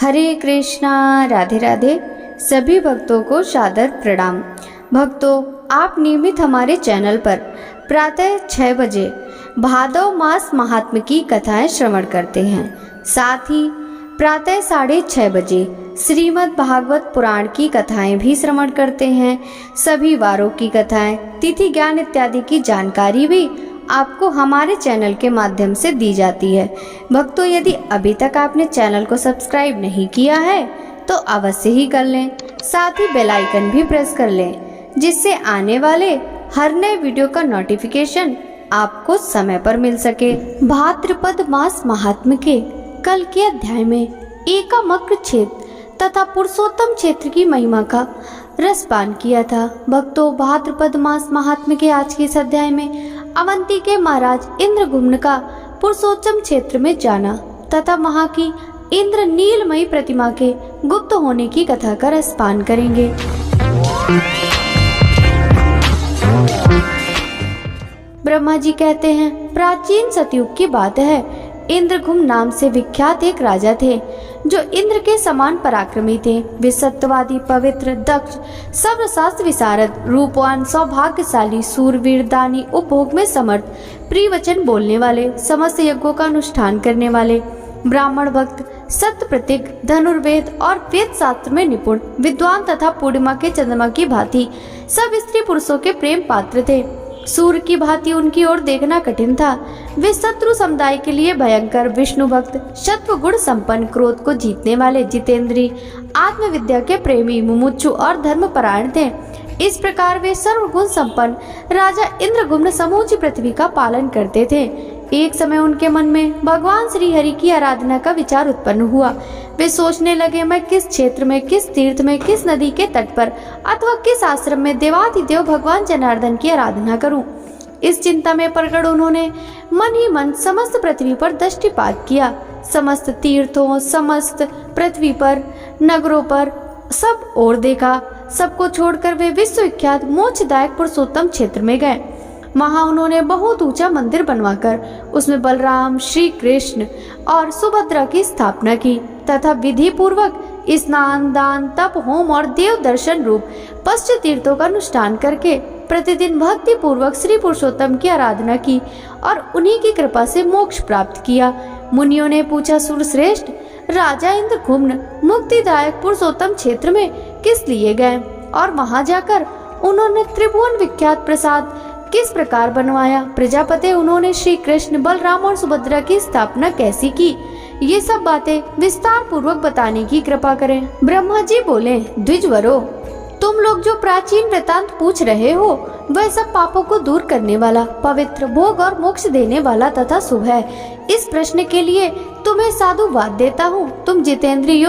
हरे कृष्णा। राधे राधे। सभी भक्तों को सादर प्रणाम। भक्तों, आप नियमित हमारे चैनल पर प्रातः 6 बजे भादव मास महात्म्य की कथाएं श्रवण करते हैं। साथ ही प्रातः 6:30 बजे श्रीमद् भागवत पुराण की कथाएं भी श्रवण करते हैं। सभी वारों की कथाएं, तिथि ज्ञान इत्यादि की जानकारी भी आपको हमारे चैनल के माध्यम से दी जाती है। भक्तों, यदि अभी तक आपने चैनल को सब्सक्राइब नहीं किया है तो अवश्य ही कर लें। साथ ही बेल आइकन भी प्रेस कर लें, जिससे आने वाले हर नए वीडियो का नोटिफिकेशन आपको समय पर मिल सके। भाद्रपद मास महात्म्य के कल के अध्याय में एकामक्र क्षेत्र तथा पुरुषोत्तम क्षेत्र की महिमा का रसपान किया था। भक्तों, भाद्रपद मास महात्म्य के आज के इस अध्याय में अवंती के महाराज इंद्रगुम्न का पुरुषोत्तम क्षेत्र में जाना तथा वहां की इंद्र नीलमयी प्रतिमा के गुप्त होने की कथा का रसपान करेंगे। ब्रह्मा जी कहते हैं, प्राचीन सतयुग की बात है। इंद्रगुम्न नाम से विख्यात एक राजा थे जो इंद्र के समान पराक्रमी थे। वे सत्यवादी, पवित्र, दक्ष, सर्वशास्त्र विशारद, रूपवान, सौभाग्यशाली, सूरवीर, दानी, उपभोग में समर्थ, प्रिय वचन बोलने वाले, समस्त यज्ञों का अनुष्ठान करने वाले, ब्राह्मण भक्त, सत्य प्रतीक, धनुर्वेद और वेद शास्त्र में निपुण, विद्वान तथा पूर्णिमा के चंद्रमा की भांति सब स्त्री पुरुषों के प्रेम पात्र थे। सूर्य की भांति उनकी ओर देखना कठिन था। वे शत्रु समुदाय के लिए भयंकर, विष्णु भक्त, सत्व गुण संपन्न, क्रोध को जीतने वाले, जितेंद्री, आत्मविद्या के प्रेमी, मुमुक्षु और धर्मपरायण थे। इस प्रकार वे सर्वगुण संपन्न राजा इंद्रगुम्न समूची पृथ्वी का पालन करते थे। एक समय उनके मन में भगवान श्री हरि की आराधना का विचार उत्पन्न हुआ। वे सोचने लगे, मैं किस क्षेत्र में, किस तीर्थ में, किस नदी के तट पर अथवा किस आश्रम में देवाधिदेव भगवान जनार्दन की आराधना करूं। इस चिंता में पड़कर उन्होंने मन ही मन समस्त पृथ्वी पर दृष्टिपात किया। समस्त तीर्थों, समस्त पृथ्वी पर, नगरों पर सब ओर देखा। सबको छोड़कर वे विश्वविख्यात मोक्षदायक पुरुषोत्तम क्षेत्र में गए। वहां उन्होंने बहुत ऊंचा मंदिर बनवाकर उसमें बलराम, श्री कृष्ण और सुभद्रा की स्थापना की तथा विधि पूर्वक स्नान, दान, तप, होम और देव दर्शन रूप पश्च तीर्थों का अनुष्ठान करके प्रतिदिन भक्ति पूर्वक श्री पुरुषोत्तम की आराधना की और उन्हीं की कृपा से मोक्ष प्राप्त किया। मुनियों ने पूछा, सुरश्रेष्ठ, राजा इंद्रगुम्न मुक्तिदायक पुरुषोत्तम क्षेत्र में किस लिए गए और वहां जाकर उन्होंने त्रिभुवन विख्यात प्रसाद किस प्रकार बनवाया? प्रजापति, उन्होंने श्री कृष्ण, बलराम और सुभद्रा की स्थापना कैसी की? ये सब बातें विस्तार पूर्वक बताने की कृपा करें। ब्रह्मा जी बोले, द्विजवरो, तुम लोग जो प्राचीन वृतांत पूछ रहे हो वह सब पापों को दूर करने वाला, पवित्र, भोग और मोक्ष देने वाला तथा शुभ है। इस प्रश्न के लिए तुम्हें साधुवाद देता हूँ। तुम जितेंद्रिय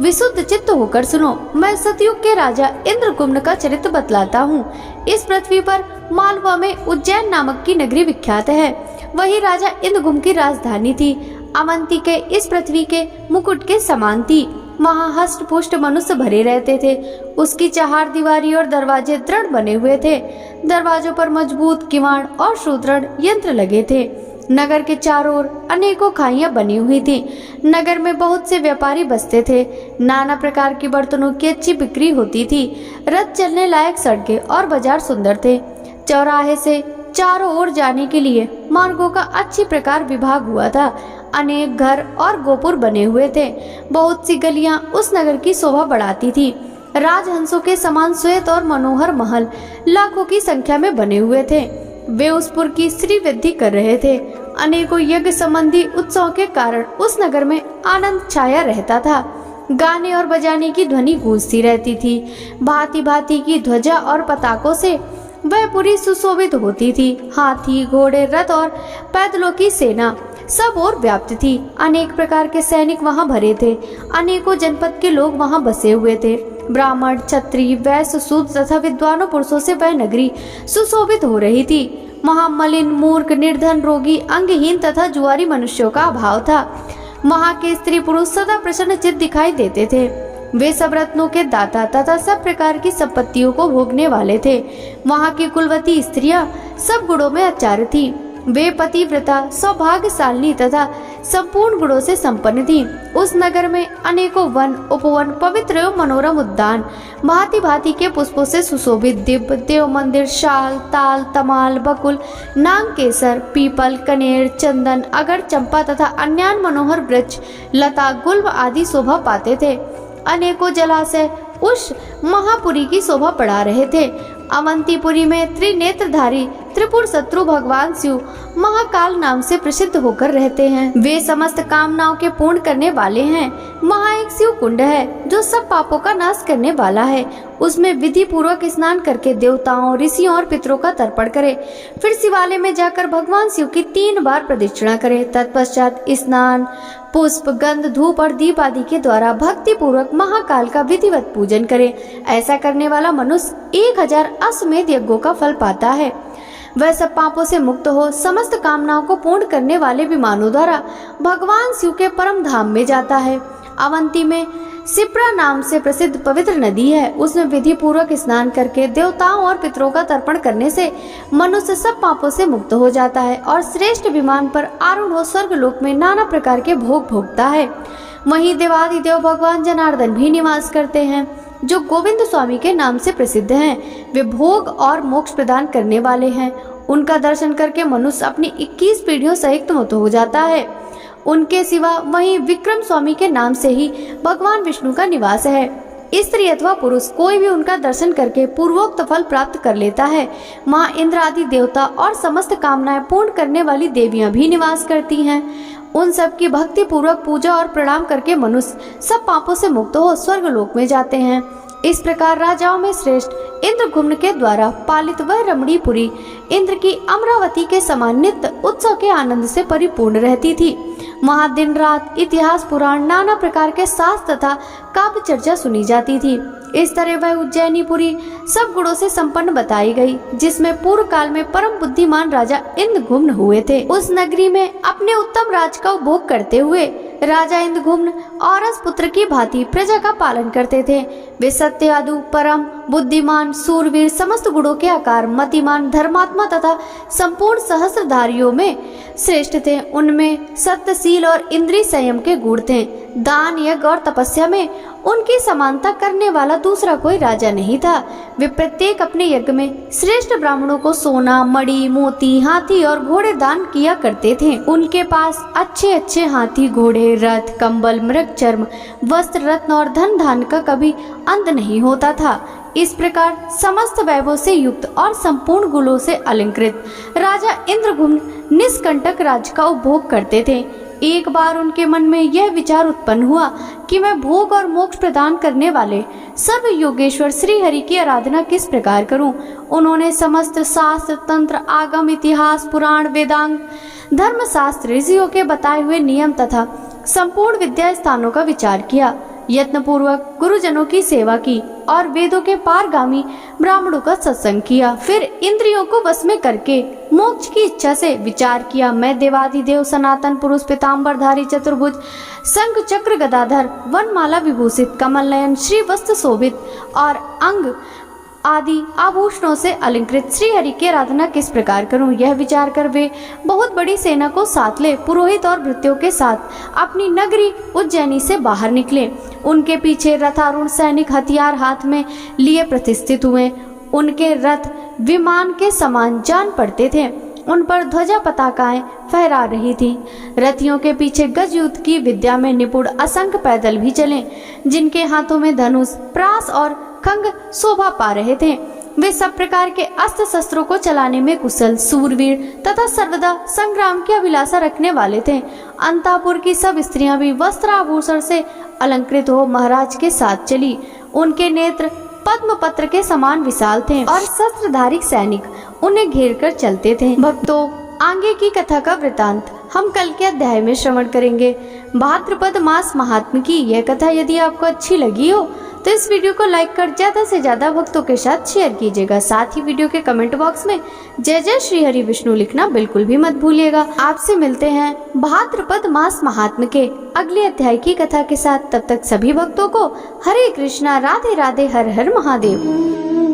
विशुद्ध चित्त होकर सुनो। मैं सतयुग के राजा इंद्रगुम्न का चरित्र बतलाता हूँ। इस पृथ्वी पर मालवा में उज्जैन नामक की नगरी विख्यात है। वही राजा इंद्रगुम्न की राजधानी थी। अवंती के इस पृथ्वी के मुकुट के समान थी। वहाँ हष्ट पुष्ट मनुष्य भरे रहते थे। उसकी चहारदीवारी और दरवाजे दृढ़ बने हुए थे। दरवाजों पर मजबूत किवाड़ और सुदृढ़ यंत्र लगे थे। नगर के चारों ओर अनेकों खाइयां बनी हुई थी। नगर में बहुत से व्यापारी बसते थे। नाना प्रकार के बर्तनों की अच्छी बिक्री होती थी। रथ चलने लायक सड़कें और बाजार सुंदर थे। चौराहे से चारों ओर जाने के लिए मार्गों का अच्छी प्रकार विभाग हुआ था। अनेक घर और गोपुर बने हुए थे। बहुत सी गलियां उस नगर की शोभा बढ़ाती थी। राजहंसों के समान श्वेत और मनोहर महल लाखों की संख्या में बने हुए थे। वे उस पुर की श्री वृद्धि कर रहे थे। अनेकों यज्ञ संबंधी उत्सवों के कारण उस नगर में आनंद छाया रहता था। गाने और बजाने की ध्वनि गूंजती रहती थी। भांति भांति की ध्वजा और पताकों से वह पूरी सुशोभित होती थी। हाथी, घोड़े, रथ और पैदलों की सेना सब ओर व्याप्त थी। अनेक प्रकार के सैनिक वहां भरे थे। अनेकों जनपद के लोग वहां बसे हुए थे। ब्राह्मण, क्षत्रिय, वैश्य, शूद्र तथा विद्वानों पुरुषों से वह नगरी सुशोभित हो रही थी। वहां मलिन, मूर्ख, निर्धन, रोगी, अंगहीन तथा जुआरी मनुष्यों का अभाव था। वहां के स्त्री पुरुष सदा प्रसन्नचित्त दिखाई देते थे। वे सब रत्नों के दाता तथा सब प्रकार की संपत्तियों को भोगने वाले थे। वहां की कुलवती स्त्रियां सब गुणों में आचार्य थी। वे पतिव्रता, सौभाग्यशालिनी तथा संपूर्ण गुणों से संपन्न थी। उस नगर में अनेकों वन, उपवन, पवित्र एवं मनोरम उद्यान, भांति भांति के पुष्पों से सुशोभित दिव्य देव मंदिर, शाल, ताल, तमाल, बकुल, नांग, केसर, पीपल, कनेर, चंदन, अगर, चंपा तथा अन्य मनोहर वृक्ष, लता, गुल्म आदि शोभा पाते थे। अनेकों जलाशय उस महापुरी की शोभा बढ़ा रहे थे। अवंतीपुरी में त्रिनेत्रधारी त्रिपुर शत्रु भगवान शिव महाकाल नाम से प्रसिद्ध होकर रहते हैं। वे समस्त कामनाओं के पूर्ण करने वाले हैं। वहाँ एक शिव कुंड है जो सब पापों का नाश करने वाला है। उसमें विधि पूर्वक स्नान करके देवताओं, ऋषियों और पितरों का तर्पण करे। फिर शिवालय में जाकर भगवान शिव की 3 बार प्रदक्षिणा करे। तत्पश्चात स्नान, पुष्प, गंध, धूप और दीप आदि के द्वारा भक्ति पूर्वक महाकाल का विधिवत पूजन करे। ऐसा करने वाला मनुष्य 1000 अश्वमेध यज्ञों का फल पाता है। वह सब पापों से मुक्त हो समस्त कामनाओं को पूर्ण करने वाले विमानों द्वारा भगवान शिव के परम धाम में जाता है। अवंती में सिप्रा नाम से प्रसिद्ध पवित्र नदी है। उसमें विधि पूर्वक स्नान करके देवताओं और पितरों का तर्पण करने से मनुष्य सब पापों से मुक्त हो जाता है और श्रेष्ठ विमान पर आरूढ़ हो स्वर्ग लोक में नाना प्रकार के भोग भोगता है। वहीं देवादिदेव भगवान जनार्दन भी निवास करते हैं, जो गोविंद स्वामी के नाम से प्रसिद्ध हैं। वे भोग और मोक्ष प्रदान करने वाले हैं। उनका दर्शन करके मनुष्य अपनी 21 पीढ़ियों सहित मुक्त हो जाता है। उनके सिवा वहीं विक्रम स्वामी के नाम से ही भगवान विष्णु का निवास है। स्त्री अथवा पुरुष कोई भी उनका दर्शन करके पूर्वोक्त फल प्राप्त कर लेता है। माँ इंद्र आदि देवता और समस्त कामनाएं पूर्ण करने वाली देवियां भी निवास करती हैं। उन सब की भक्ति पूर्वक पूजा और प्रणाम करके मनुष्य सब पापों से मुक्त हो स्वर्ग लोक में जाते हैं। इस प्रकार राजाओं में श्रेष्ठ इंद्रघुम्न के द्वारा पालित वह रमणीपुरी इंद्र की अमरावती के समान नित्य उत्सव के आनंद से परिपूर्ण रहती थी। वहाँ दिन रात इतिहास, पुराण, नाना प्रकार के शास्त्र तथा काव्य चर्चा सुनी जाती थी। इस तरह वह उज्जैनीपुरी सब गुणों से संपन्न बताई गई, जिसमें पूर्व काल में परम बुद्धिमान राजा इंद्रघुम्न हुए थे। उस नगरी में अपने उत्तम राज का उपभोग करते हुए राजा इंद्रघुम्न औरस पुत्र की भांति प्रजा का पालन करते थे। वे सत्यादु, परम बुद्धिमान, सूरवीर, समस्त गुणों के आकार, मतिमान, धर्मात्मा तथा संपूर्ण सहस्त्रधारियों में श्रेष्ठ थे। उनमें सत्यशील और इंद्रिय संयम के गुण थे। दान, यज्ञ और तपस्या में उनकी समानता करने वाला दूसरा कोई राजा नहीं था। वे प्रत्येक अपने यज्ञ में श्रेष्ठ ब्राह्मणों को सोना, मणि, मोती, हाथी और घोड़े दान किया करते थे। उनके पास अच्छे अच्छे हाथी, घोड़े, रथ, कंबल, मृग चर्म, वस्त्र, रत्न और धन धान का कभी अंत नहीं होता था। इस प्रकार समस्त वैभव से युक्त और संपूर्ण गुणों से अलंकृत राजा इंद्रघुम्न निष्कंटक राज्य का उपभोग करते थे। एक बार उनके मन में यह विचार उत्पन्न हुआ कि मैं भोग और मोक्ष प्रदान करने वाले सर्व योगेश्वर श्री हरि की आराधना किस प्रकार करूं। उन्होंने समस्त शास्त्र, तंत्र, आगम, इतिहास, पुराण, वेदांग, धर्मशास्त्र, ऋषियों के बताए हुए नियम तथा संपूर्ण विद्या स्थानों का विचार किया। यत्न पूर्वक गुरुजनों की सेवा की और वेदों के पारगामी ब्राह्मणों का सत्संग किया। फिर इंद्रियों को वश में करके मोक्ष की इच्छा से विचार किया, मैं देवादिदेव सनातन पुरुष, पीताम्बरधारी, चतुर्भुज, शंख चक्र गदाधर, वनमाला विभूषित, कमल नयन, श्री वस्त्र शोभित और अंग आदि आभूषणों से अलंकृत श्री हरि की आराधना किस प्रकार करूं। यह विचार कर वे बहुत बड़ी सेना को साथ ले पुरोहित और भृत्यों के साथ अपनी नगरी उज्जैनी से बाहर निकले। उनके पीछे रथारूढ़ सैनिक हथियार हाथ में लिए प्रतिष्ठित हुए। उनके रथ विमान के समान जान पड़ते थे। उन पर ध्वजा पताकाएं फहरा रही थी। रथियों के पीछे गज युद्ध की विद्या में निपुण असंख्य पैदल भी चले, जिनके हाथों में धनुष, प्रास और खंग शोभा पा रहे थे। वे सब प्रकार के अस्त्र शस्त्रों को चलाने में कुशल, सूरवीर तथा सर्वदा संग्राम की अभिलाषा रखने वाले थे। अंतापुर की सब स्त्रियां भी वस्त्र आभूषण से अलंकृत हो महाराज के साथ चली। उनके नेत्र पद्म पत्र के समान विशाल थे और शस्त्रधारी सैनिक उन्हें घेर कर चलते थे। भक्तों, आगे की कथा का वृतांत हम कल के अध्याय में श्रवण करेंगे। भाद्रपद मास महात्म्य की यह कथा यदि आपको अच्छी लगी हो तो इस वीडियो को लाइक कर ज्यादा से ज्यादा भक्तों के साथ शेयर कीजिएगा। साथ ही वीडियो के कमेंट बॉक्स में जय जय श्री हरि विष्णु लिखना बिल्कुल भी मत भूलिएगा। आपसे मिलते हैं भाद्रपद मास महात्म्य के अगले अध्याय की कथा के साथ। तब तक सभी भक्तों को हरे कृष्णा, राधे राधे, हर हर महादेव।